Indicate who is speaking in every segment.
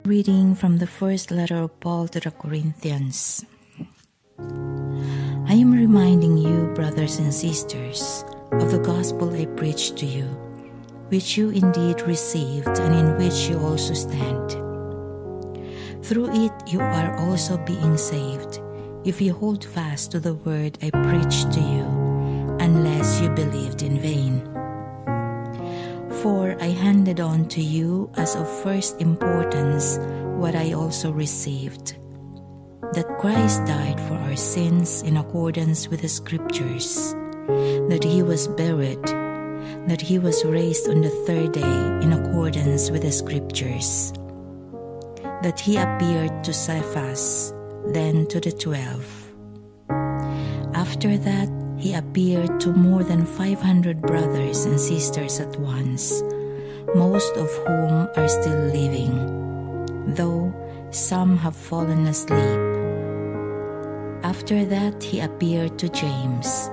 Speaker 1: Reading from the first letter of Paul to the Corinthians. I am reminding you, brothers and sisters, of the gospel I preached to you, which you indeed received and in which you also stand. Through it you are also being saved, if you hold fast to the word I preached to you, unless you believed in vain. For I handed on to you as of first importance what I also received, that Christ died for our sins in accordance with the Scriptures, that he was buried, that he was raised on the third day in accordance with the Scriptures, that he appeared to Cephas, then to the 12. After that, he appeared to more than 500 brothers and sisters at once, most of whom are still living, though some have fallen asleep. After that, he appeared to James,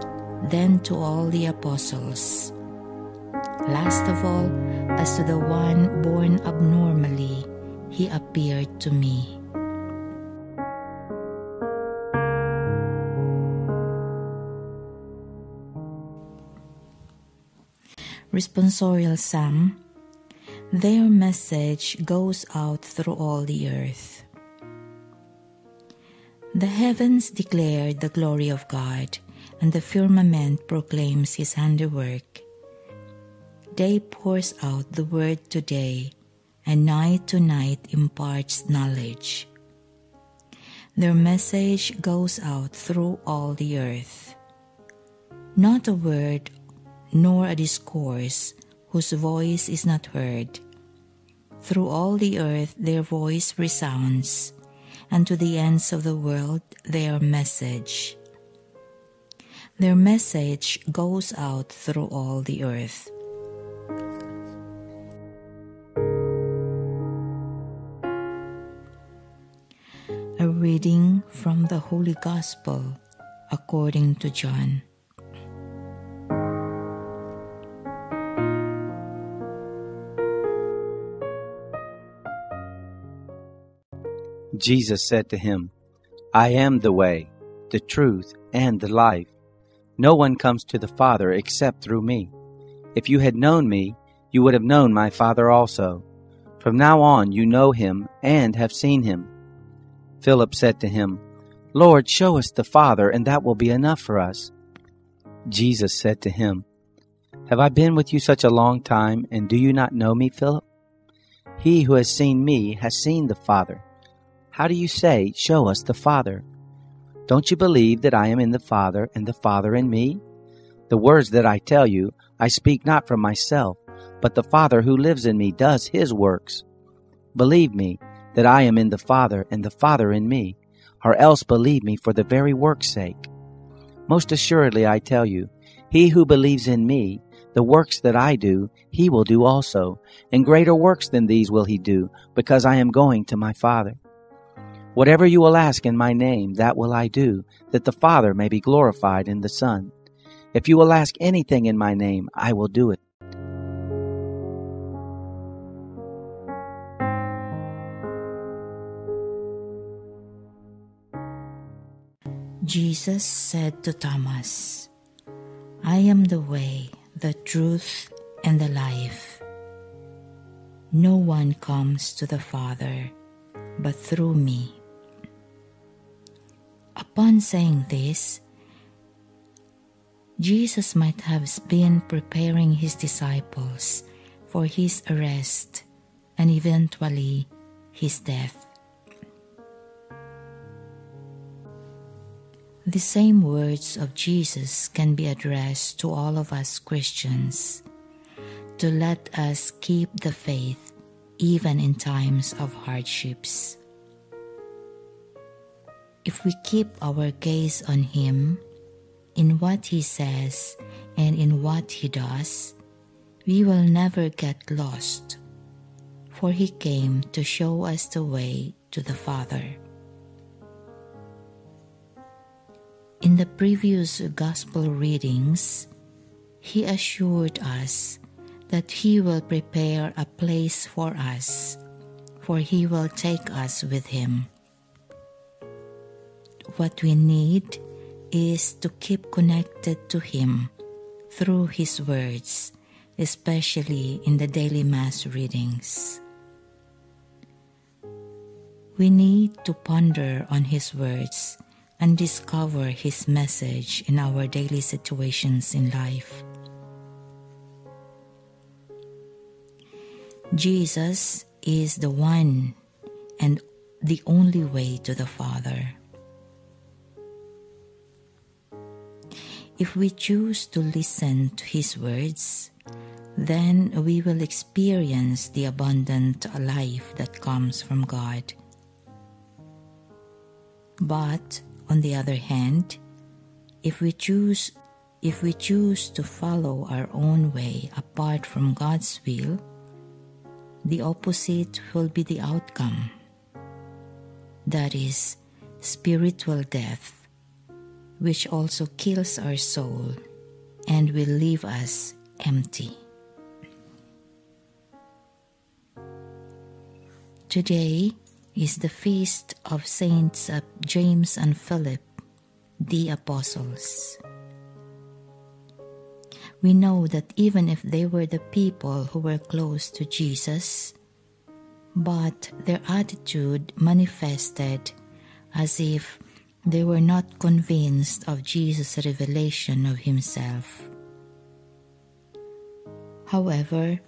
Speaker 1: then to all the apostles. Last of all, as to the one born abnormally, he appeared to me. Responsorial Psalm. Their message goes out through all the earth. The heavens declare the glory of God, and the firmament proclaims his handiwork. Day pours out the word to day, and night to night imparts knowledge. Their message goes out through all the earth. Not a word nor a discourse whose voice is not heard. Through all the earth their voice resounds, and to the ends of the world their message. Their message goes out through all the earth. A reading from the Holy Gospel according to John.
Speaker 2: Jesus said to him, I am the way, the truth, and the life. No one comes to the Father except through me. If you had known me, you would have known my Father also. From now on you know him and have seen him. Philip said to him, Lord, show us the Father, and that will be enough for us. Jesus said to him, Have I been with you such a long time, and do you not know me, Philip? He who has seen me has seen the Father. How do you say, show us the Father? Don't you believe that I am in the Father, and the Father in me? The words that I tell you, I speak not from myself, but the Father who lives in me does his works. Believe me that I am in the Father, and the Father in me, or else believe me for the very work's sake. Most assuredly I tell you, he who believes in me, the works that I do, he will do also, and greater works than these will he do, because I am going to my Father. Whatever you will ask in my name, that will I do, that the Father may be glorified in the Son. If you will ask anything in my name, I will do it.
Speaker 1: Jesus said to Thomas, I am the way, the truth, and the life. No one comes to the Father but through me. Upon saying this, Jesus might have been preparing his disciples for his arrest and eventually his death. The same words of Jesus can be addressed to all of us Christians, to let us keep the faith even in times of hardships. If we keep our gaze on him, in what he says and in what he does, we will never get lost, for he came to show us the way to the Father. In the previous Gospel readings, he assured us that he will prepare a place for us, for He will take us with Him. What we need is to keep connected to Him through His words, especially in the daily Mass readings. We need to ponder on His words and discover His message in our daily situations in life. Jesus is the one and the only way to the Father. If we choose to listen to His words, then we will experience the abundant life that comes from God. But on the other hand, if we choose to follow our own way apart from God's will, the opposite will be the outcome. That is spiritual death, which also kills our soul and will leave us empty. Today is the feast of Saints James and Philip, the Apostles. We know that even if they were the people who were close to Jesus, but their attitude manifested as if they were not convinced of Jesus' revelation of Himself. However,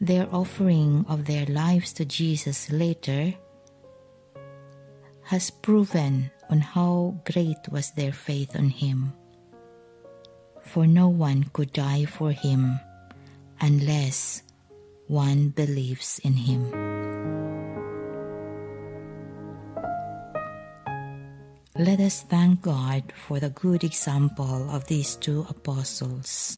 Speaker 1: their offering of their lives to Jesus later has proven on how great was their faith on Him. For no one could die for Him unless one believes in Him. Let us thank God for the good example of these two apostles.